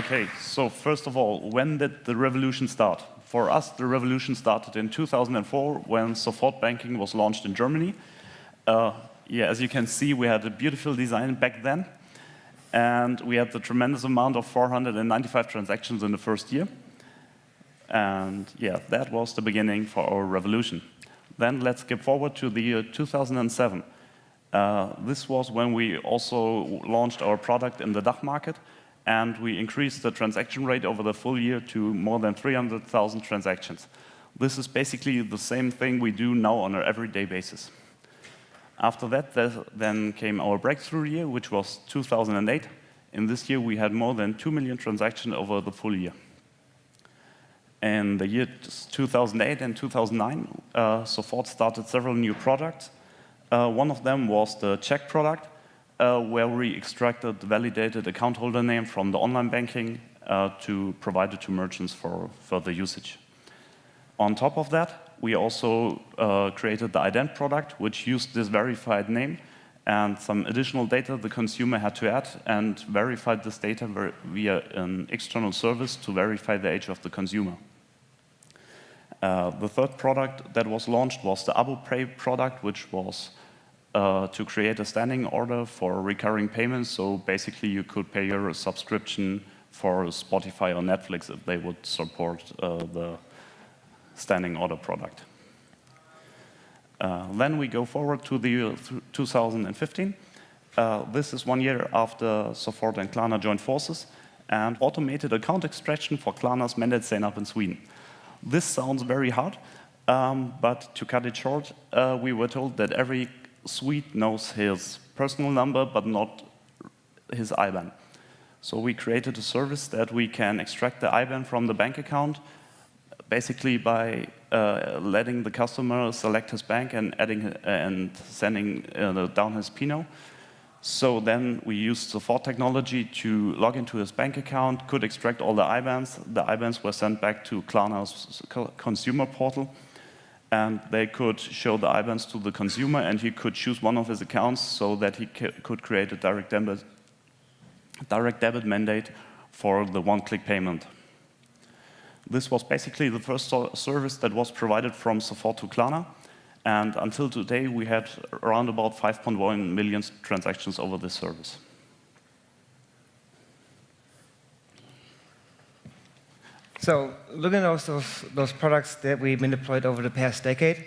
Okay, so first of all, when did the revolution start? For us, the revolution started in 2004 when Sofort Banking was launched in Germany. Yeah, as you can see, we had a beautiful design back then, and we had the tremendous amount of 495 transactions in the first year. And yeah, that was the beginning for our revolution. Then let's skip forward to the year 2007. This was when we also launched our product in the DACH market, and we increased the transaction rate over the full year to more than 300,000 transactions. This is basically the same thing we do now on an everyday basis. After that, then came our breakthrough year, which was 2008. In this year, we had more than 2 million transactions over the full year. In the year 2008 and 2009, Sofort started several new products. One of them was the check product, where we extracted the validated account holder name from the online banking to provide it to merchants for further usage. On top of that, we also created the ident product, which used this verified name and some additional data the consumer had to add, and verified this data via an external service to verify the age of the consumer. The third product that was launched was the Abo Pay product, which was to create a standing order for recurring payments. So basically, you could pay your subscription for Spotify or Netflix if they would support the standing order product. Then we go forward to the year 2015. This is 1 year after Sofort and Klarna joined forces and automated account extraction for Klarna's mandate sign-up in Sweden. This sounds very hard, but to cut it short, we were told that every Swede knows his personal number, but not his IBAN. So we created a service that we can extract the IBAN from the bank account, basically by letting the customer select his bank and adding and sending down his PINO. So then we used Sofort technology to log into his bank account, could extract all the IBANs. The IBANs were sent back to Klarna's consumer portal, and they could show the IBANs to the consumer, and he could choose one of his accounts so that he could create a direct debit mandate for the one-click payment. This was basically the first service that was provided from Sofort to Klarna, and until today we had around about 5.1 million transactions over this service. So looking at those products that we've been deployed over the past decade,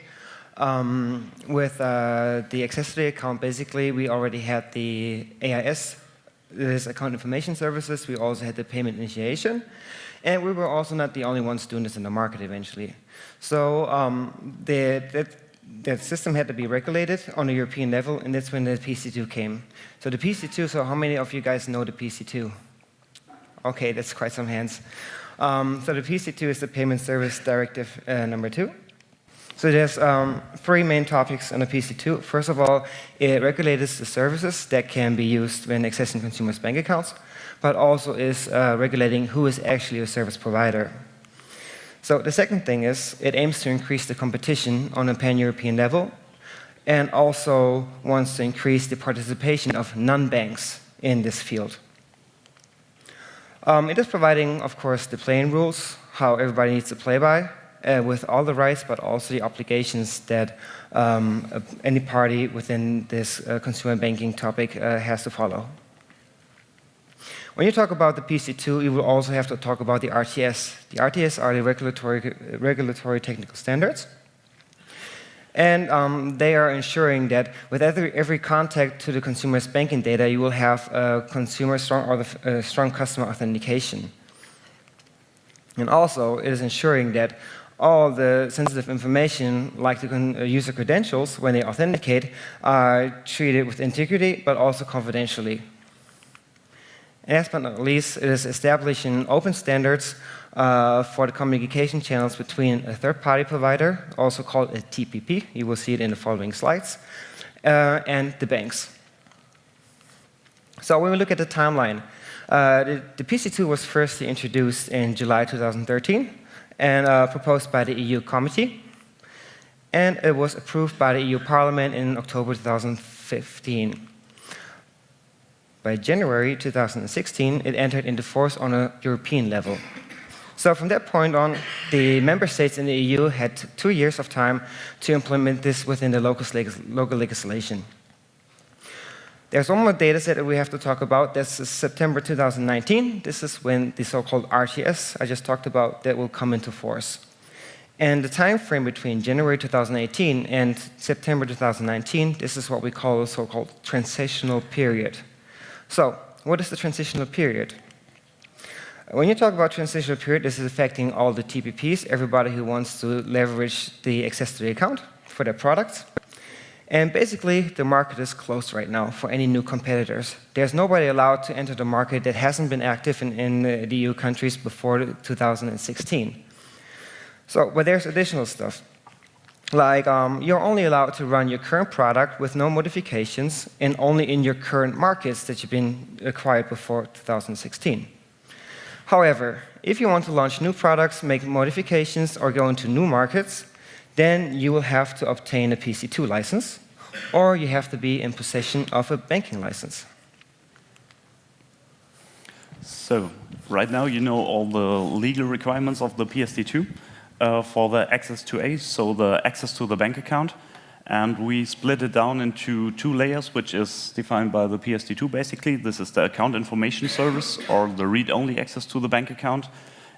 with the accessory account, basically we already had the AIS, this account information services. We also had the payment initiation. And we were also not the only ones doing this in the market eventually. So that system had to be regulated on a European level, and that's when the PC2 came. So the PC2, so how many of you guys know the PC2? Okay, that's quite some hands. So the PC2 is the Payment Service Directive number 2. So there's 3 main topics on the PC2. First of all, it regulates the services that can be used when accessing consumers' bank accounts, but also is regulating who is actually a service provider. So the second thing is it aims to increase the competition on a pan-European level, and also wants to increase the participation of non-banks in this field. It is providing, of course, the playing rules, how everybody needs to play by, with all the rights, but also the obligations that any party within this consumer banking topic has to follow. When you talk about the PC2, you will also have to talk about the RTS. The RTS are the regulatory technical standards. And they are ensuring that with every contact to the consumer's banking data, you will have strong customer authentication. And also, it is ensuring that all the sensitive information, like the user credentials, when they authenticate, are treated with integrity, but also confidentially. And last but not least, it is establishing open standards for the communication channels between a third-party provider, also called a TPP, you will see it in the following slides, and the banks. So when we look at the timeline, the PC2 was firstly introduced in July 2013 and proposed by the EU Committee, and it was approved by the EU Parliament in October 2015. By January 2016, it entered into force on a European level. So from that point on, the member states in the EU had 2 years of time to implement this within the local legislation. There's one more data set that we have to talk about. This is September 2019. This is when the so-called RTS I just talked about that will come into force. And the time frame between January 2018 and September 2019, this is what we call the so-called transitional period. So, what is the transitional period? When you talk about transitional period, this is affecting all the TPPs, everybody who wants to leverage the access to the account for their products. And basically, the market is closed right now for any new competitors. There's nobody allowed to enter the market that hasn't been active in the EU countries before 2016. So, but there's additional stuff. Like, you're only allowed to run your current product with no modifications and only in your current markets that you've been acquired before 2016. However, if you want to launch new products, make modifications, or go into new markets, then you will have to obtain a PC2 license, or you have to be in possession of a banking license. So, right now you know all the legal requirements of the PSD2 for the access to ACE, so the access to the bank account. And we split it down into 2 layers, which is defined by the PSD2 basically. This is the account information service, or the read-only access to the bank account.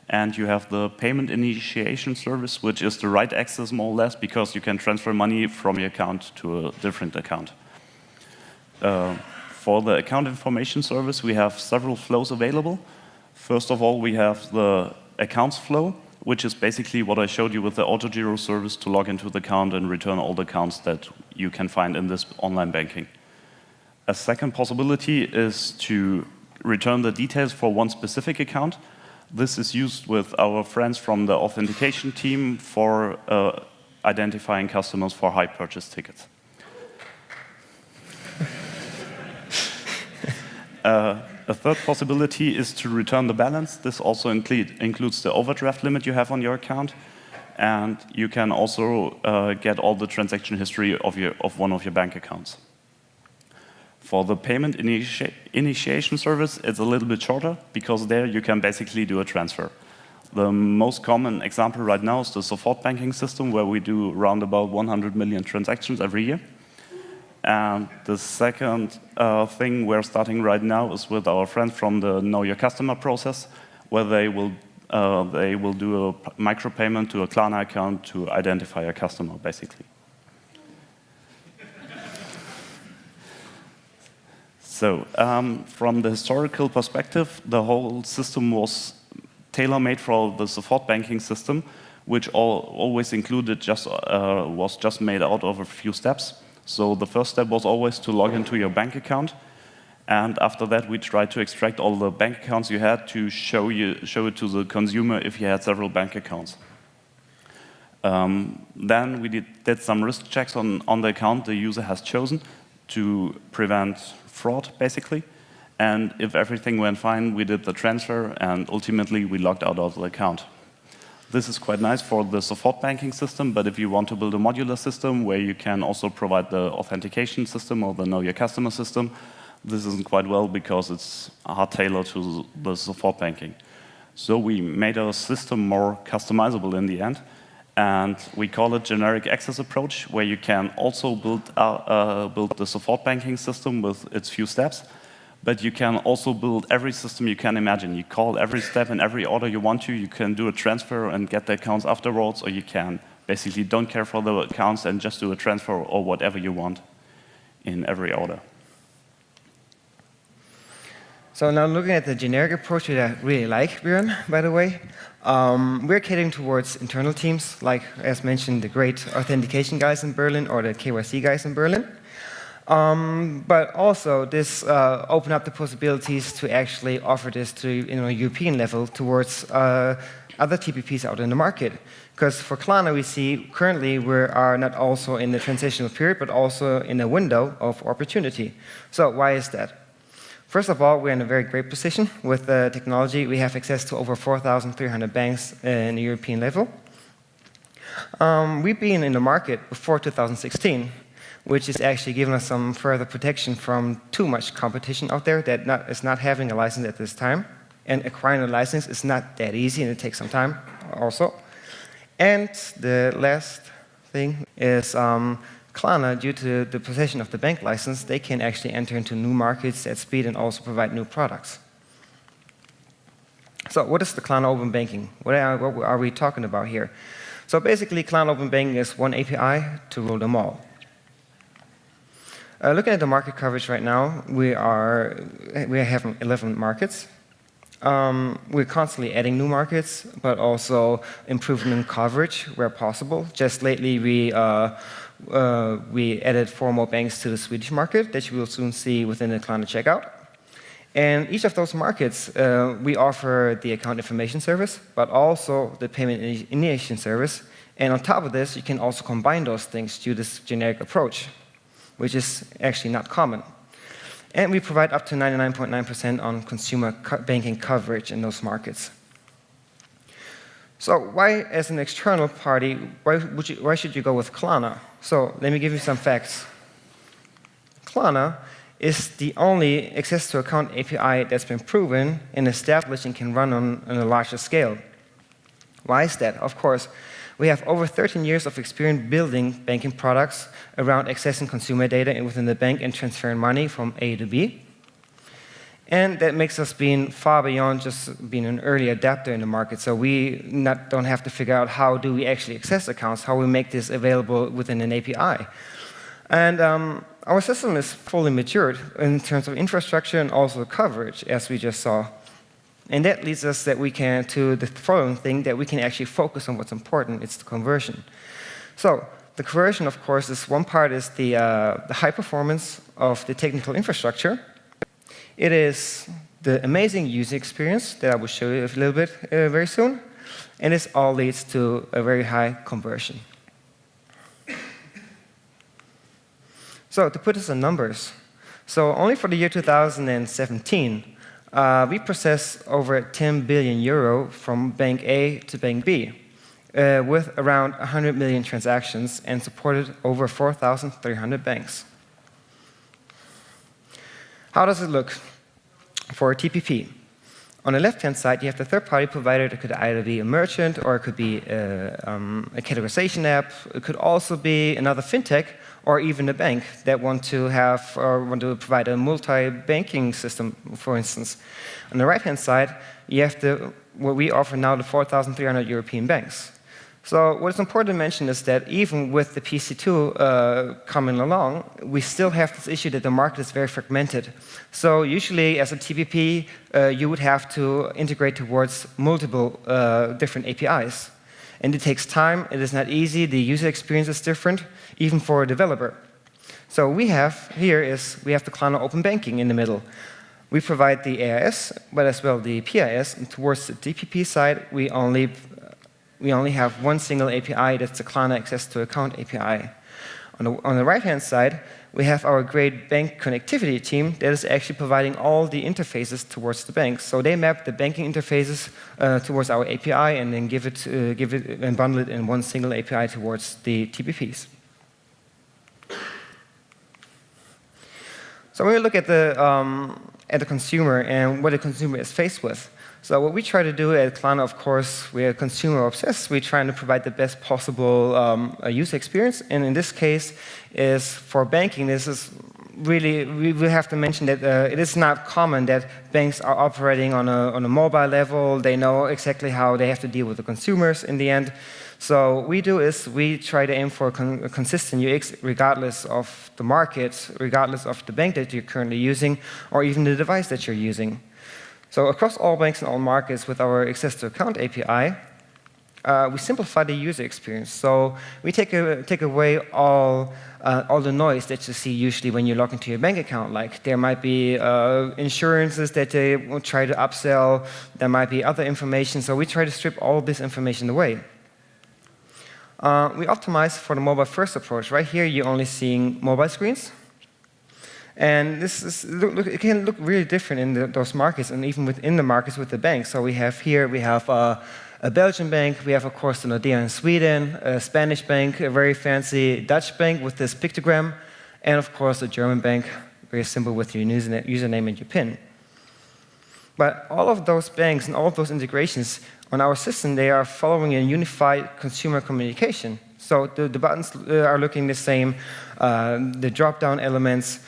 And you have the payment initiation service, which is the write access more or less, because you can transfer money from your account to a different account. For the account information service, we have several flows available. First of all, we have the accounts flow, which is basically what I showed you with the AutoGiro service to log into the account and return all the accounts that you can find in this online banking. A second possibility is to return the details for one specific account. This is used with our friends from the authentication team for identifying customers for high purchase tickets. A third possibility is to return the balance. This also includes the overdraft limit you have on your account. And you can also get all the transaction history of one of your bank accounts. For the payment initiation service, it's a little bit shorter, because there you can basically do a transfer. The most common example right now is the support banking system, where we do around about 100 million transactions every year. And the second thing we're starting right now is with our friends from the Know Your Customer process, where they will do a micropayment to a Klarna account to identify a customer, basically. So, from the historical perspective, the whole system was tailor-made for the support banking system, which always included was just made out of a few steps. So the first step was always to log into your bank account, and after that we tried to extract all the bank accounts you had to show it to the consumer if you had several bank accounts. Then we did some risk checks on the account the user has chosen to prevent fraud, basically. And if everything went fine, we did the transfer, and ultimately we logged out of the account. This is quite nice for the support banking system, but if you want to build a modular system where you can also provide the authentication system or the Know Your Customer system, this isn't quite well, because it's hard tailored to the support banking. So we made our system more customizable in the end, and we call it generic access approach, where you can also build the support banking system with its few steps, but you can also build every system you can imagine. You call every step in every order you want to. You can do a transfer and get the accounts afterwards, or you can basically don't care for the accounts and just do a transfer or whatever you want in every order. So now looking at the generic approach that I really like, Björn, by the way, we're catering towards internal teams, like, as mentioned, the great authentication guys in Berlin or the KYC guys in Berlin. But also, this opened up the possibilities to actually offer this to a European level towards other TPPs out in the market. Because for Klarna, we see currently we are not also in the transitional period, but also in a window of opportunity. So why is that? First of all, we're in a very great position with the technology. We have access to over 4,300 banks in the European level. We've been in the market before 2016. which is actually giving us some further protection from too much competition out there that is not having a license at this time. And acquiring a license is not that easy, and it takes some time also. And the last thing is Klarna, due to the possession of the bank license, they can actually enter into new markets at speed and also provide new products. So what is the Klarna Open Banking? What are we talking about here? So basically, Klarna Open Banking is one API to rule them all. Looking at the market coverage right now, we have 11 markets. We're constantly adding new markets, but also improving coverage where possible. Just lately, we added 4 more banks to the Swedish market that you will soon see within the Klarna checkout. And each of those markets, we offer the account information service, but also the payment initiation service. And on top of this, you can also combine those things to this generic approach, which is actually not common. And we provide up to 99.9% on consumer banking coverage in those markets. So why, as an external party, why should you go with Klarna? So let me give you some facts. Klarna is the only access-to-account API that's been proven and established and can run on a larger scale. Why is that? Of course, we have over 13 years of experience building banking products around accessing consumer data within the bank and transferring money from A to B. And that makes us being far beyond just being an early adapter in the market. So we don't have to figure out how do we actually access accounts, how we make this available within an API. And our system is fully matured in terms of infrastructure and also coverage, as we just saw. And that leads us to the following thing, that we can actually focus on what's important. It's the conversion. So the conversion, of course, is one part is the high performance of the technical infrastructure. It is the amazing user experience that I will show you a little bit very soon. And this all leads to a very high conversion. So to put this in numbers, so only for the year 2017, we processed over 10 billion euro from Bank A to Bank B, with around 100 million transactions and supported over 4,300 banks. How does it look for a TPP? On the left-hand side, you have the third-party provider. That could either be a merchant or it could be a categorization app. It could also be another fintech or even a bank that want to provide a multi-banking system, for instance. On the right-hand side, you have what we offer now, the 4,300 European banks. So what is important to mention is that even with the PC2 coming along, we still have this issue that the market is very fragmented. So usually, as a TPP, you would have to integrate towards multiple different APIs. And it takes time. It is not easy. The user experience is different, even for a developer. So we have the Klarna Open Banking in the middle. We provide the AIS, but as well the PIS. And towards the TPP side, we only have one single API. That's the Klarna Access to Account API. On the right-hand side, we have our great bank connectivity team that is actually providing all the interfaces towards the banks. So they map the banking interfaces towards our API and then give it and bundle it in one single API towards the TPPs. So when we look at the consumer and what the consumer is faced with, so what we try to do at Klarna, of course, we are consumer obsessed. We're trying to provide the best possible user experience. And in this case, is for banking, this is really, we have to mention that it is not common that banks are operating on a mobile level. They know exactly how they have to deal with the consumers in the end. So what we do is we try to aim for a consistent UX regardless of the market, regardless of the bank that you're currently using, or even the device that you're using. So across all banks and all markets with our Access to Account API, we simplify the user experience. So we take away all the noise that you see usually when you log into your bank account. Like there might be insurances that they will try to upsell. There might be other information. So we try to strip all this information away. We optimize for the mobile-first approach. Right here, you're only seeing mobile screens. And it can look really different in those markets and even within the markets with the banks. So we have a Belgian bank. We have, of course, the Nordea in Sweden, a Spanish bank, a very fancy Dutch bank with this pictogram. And of course, a German bank, very simple with your username and your PIN. But all of those banks and all of those integrations on our system, they are following a unified consumer communication. So the buttons are looking the same, the drop-down elements.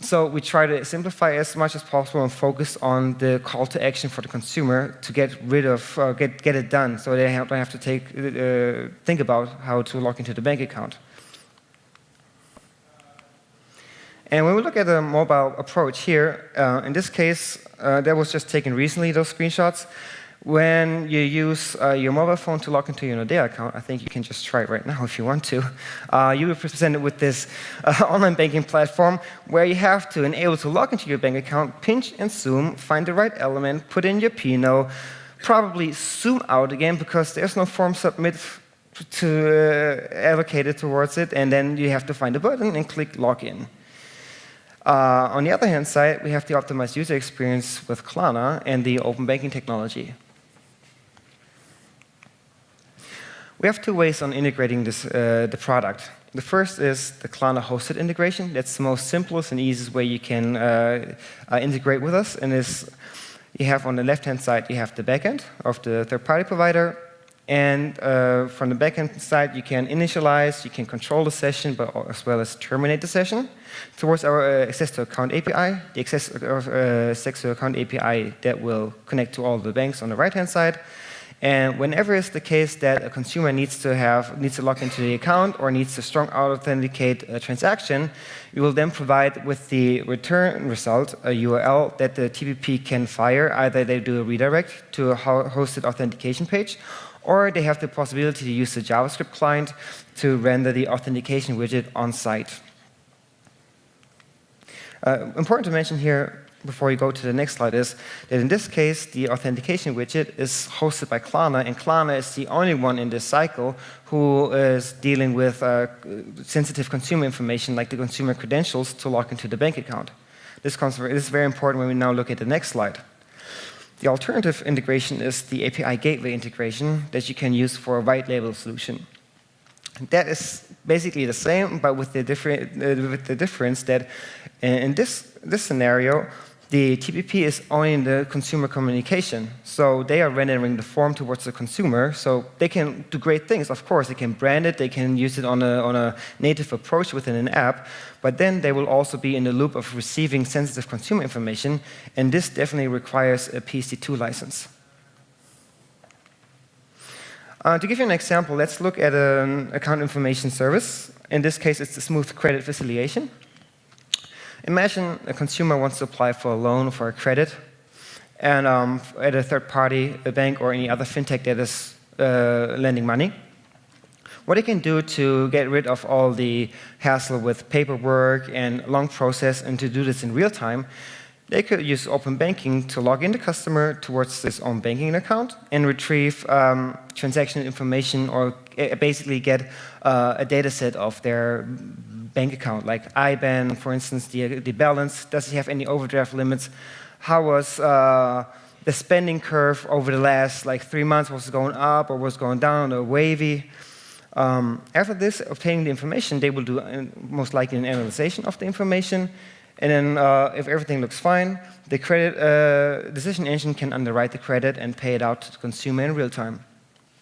So we try to simplify as much as possible and focus on the call to action for the consumer to get rid of, get it done, so they don't have to think about how to log into the bank account. And when we look at the mobile approach here, in this case, that was just taken recently, those screenshots. When you use your mobile phone to log into your Nordea account, I think you can just try it right now if you want to, you will be presented with this online banking platform where you have to enable to log into your bank account, pinch and zoom, find the right element, put in your PIN, probably zoom out again because there's no form submit allocated towards it, and then you have to find a button and click login. On the other hand side, we have the optimized user experience with Klarna and the open banking technology. We have two ways on integrating the product. The first is the Klarna hosted integration. That's the most simplest and easiest way you can integrate with us. And you have on the left-hand side, you have the backend of the third-party provider. And from the backend side, you can initialize, you can control the session, but as well as terminate the session. Towards our access to account API, the access to account API that will connect to all the banks on the right-hand side. And whenever it's the case that a consumer needs to log into the account or needs to strong authenticate a transaction, we will then provide with the return result a URL that the TPP can fire. Either they do a redirect to a hosted authentication page, or they have the possibility to use the JavaScript client to render the authentication widget on site. Important to mention here, before you go to the next slide, is that in this case, the authentication widget is hosted by Klarna, and Klarna is the only one in this cycle who is dealing with sensitive consumer information, like the consumer credentials, to log into the bank account. This is very important when we now look at the next slide. The alternative integration is the API gateway integration that you can use for a white label solution. That is basically the same, but with the difference that in this scenario, the TPP is only in the consumer communication. So they are rendering the form towards the consumer. So they can do great things. Of course, they can brand it. They can use it on a native approach within an app. But then they will also be in the loop of receiving sensitive consumer information. And this definitely requires a PSD2 license. To give you an example, let's look at an account information service. In this case, it's the Smoooth credit facilitation. Imagine a consumer wants to apply for a loan or for a credit, and at a third party, a bank or any other fintech that is lending money. What they can do to get rid of all the hassle with paperwork and long process, and to do this in real time, they could use open banking to log in the customer towards this own banking account and retrieve transaction information, or basically get a data set of their bank account, like IBAN, for instance, the balance. Does he have any overdraft limits? How was the spending curve over the last 3 months? Was it going up or was it going down or wavy? After this, obtaining the information, they will do most likely an analysis of the information. And then if everything looks fine, the credit decision engine can underwrite the credit and pay it out to the consumer in real time.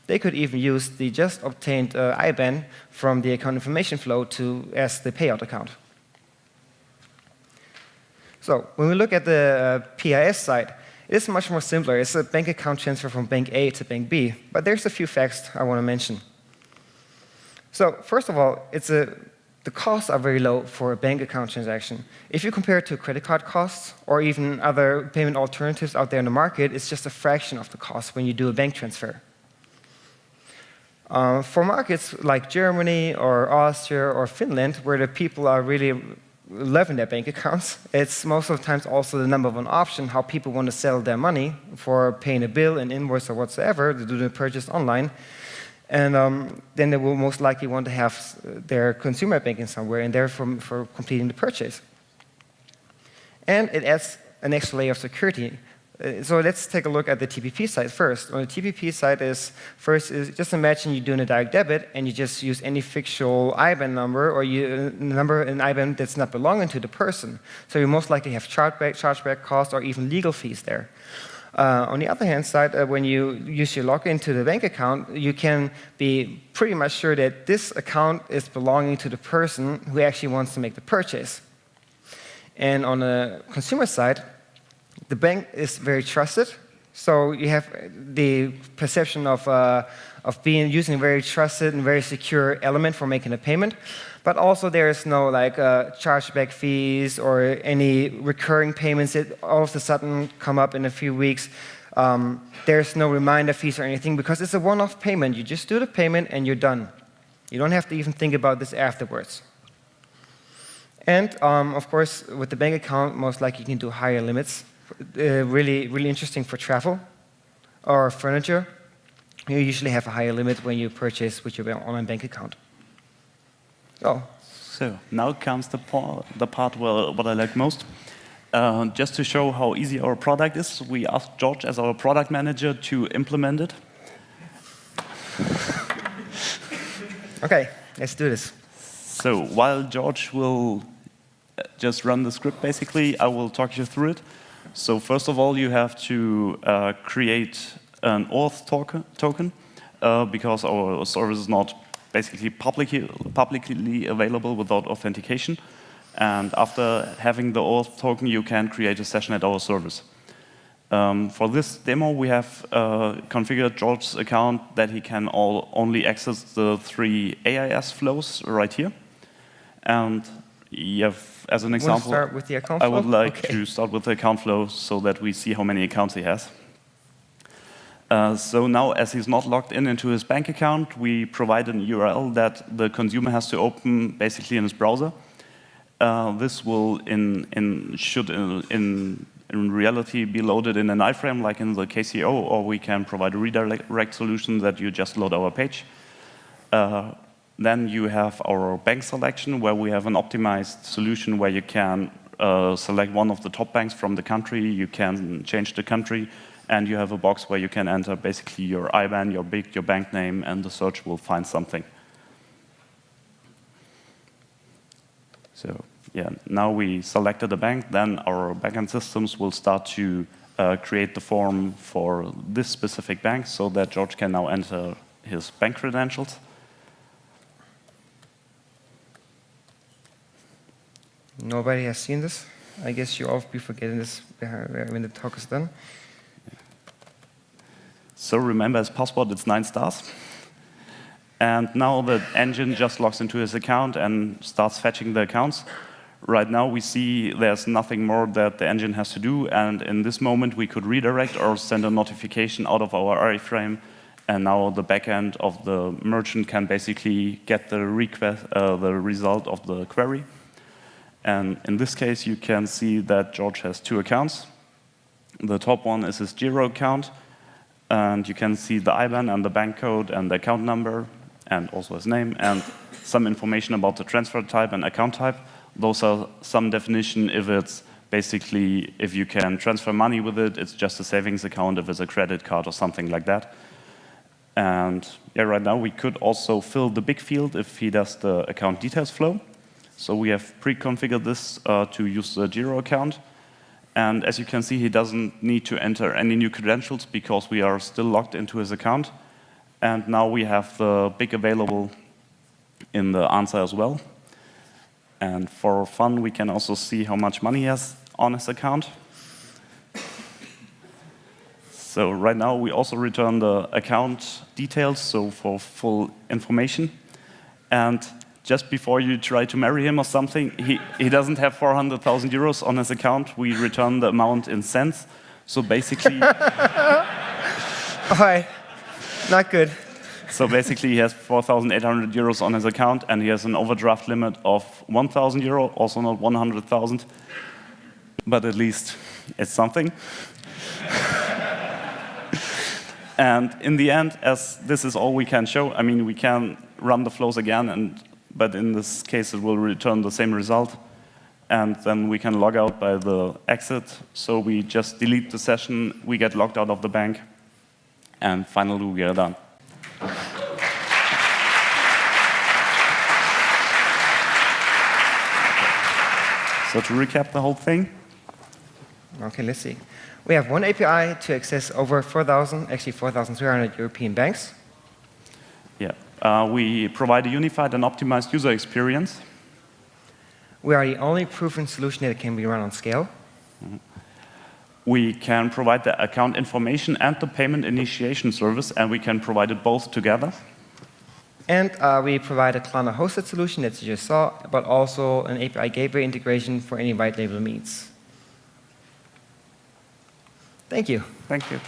They could even use the just obtained IBAN from the account information flow as the payout account. So when we look at the PIS side, it is much more simpler. It's a bank account transfer from bank A to bank B. But there's a few facts I want to mention. So first of all, the costs are very low for a bank account transaction. If you compare it to credit card costs or even other payment alternatives out there in the market, it's just a fraction of the cost when you do a bank transfer. For markets like Germany or Austria or Finland, where the people are really loving their bank accounts, it's most of the times also the number one option how people want to sell their money for paying a bill, an invoice, or whatsoever to do the purchase online. And then they will most likely want to have their consumer banking somewhere in there for completing the purchase. And it adds an extra layer of security So let's take a look at the TPP side first. On the TPP side is just imagine you're doing a direct debit and you just use any fictional IBAN number or number an IBAN that's not belonging to the person. So you most likely have chargeback costs or even legal fees there. On the other hand side, when you use your login to the bank account, you can be pretty much sure that this account is belonging to the person who actually wants to make the purchase. And on the consumer side, the bank is very trusted, so you have the perception of using a very trusted and very secure element for making a payment. But also there is no chargeback fees or any recurring payments that all of a sudden come up in a few weeks. There's no reminder fees or anything because it's a one-off payment. You just do the payment and you're done. You don't have to even think about this afterwards. And of course, with the bank account, most likely you can do higher limits. Really, really interesting for travel or furniture. You usually have a higher limit when you purchase with your online bank account. Oh. So now comes the part what I like most. Just to show how easy our product is, we asked George as our product manager to implement it. Okay, let's do this. So while George will just run the script, basically, I will talk you through it. So first of all, you have to create an auth token because our service is not basically publicly available without authentication. And after having the auth token, you can create a session at our service. For this demo, we have configured George's account that he can only access the 3 AIS flows right here. And as an example, start with the account flow? I would like to start with the account flow so that we see how many accounts he has. So now, as he's not logged into his bank account, we provide an URL that the consumer has to open basically in his browser. This will, should in reality, be loaded in an iframe like in the KCO, or we can provide a redirect solution that you just load our page. Then you have our bank selection, where we have an optimized solution where you can select one of the top banks from the country, you can change the country, and you have a box where you can enter basically your IBAN, your BIC, your bank name, and the search will find something. So yeah, now we selected the bank, then our backend systems will start to create the form for this specific bank so that George can now enter his bank credentials. Nobody has seen this. I guess you all be forgetting this when the talk is done. So remember, his password, it's 9 stars. And now the engine just logs into his account and starts fetching the accounts. Right now we see there's nothing more that the engine has to do, and in this moment we could redirect or send a notification out of our iframe, and now the backend of the merchant can basically get the result of the query. And in this case, you can see that George has 2 accounts. The top one is his Giro account, and you can see the IBAN and the bank code and the account number, and also his name, and some information about the transfer type and account type. Those are some definition. If it's basically, if you can transfer money with it, it's just a savings account. If it's a credit card or something like that. And yeah, right now we could also fill the big field if he does the account details flow. So we have pre-configured this to use the Giro account. And as you can see, he doesn't need to enter any new credentials because we are still logged into his account. And now we have the BIC available in the answer as well. And for fun, we can also see how much money he has on his account. So right now, we also return the account details, so for full information. And just before you try to marry him or something, he doesn't have 400,000 euros on his account. We return the amount in cents. So basically... All right. Not good. So basically, he has 4,800 euros on his account, and he has an overdraft limit of 1,000 euro, also not 100,000. But at least it's something. And in the end, as this is all we can show, I mean, we can run the flows again, but in this case, it will return the same result. and then we can log out by the exit. So we just delete the session, we get logged out of the bank, and finally we are done. So to recap the whole thing. Okay, let's see. We have one API to access over 4,000, actually 4,300 European banks. Yeah. We provide a unified and optimized user experience. We are the only proven solution that can be run on scale. We can provide the account information and the payment initiation service, and we can provide it both together. And we provide a Klarna hosted solution that you just saw, but also an API gateway integration for any white label needs. Thank you. Thank you.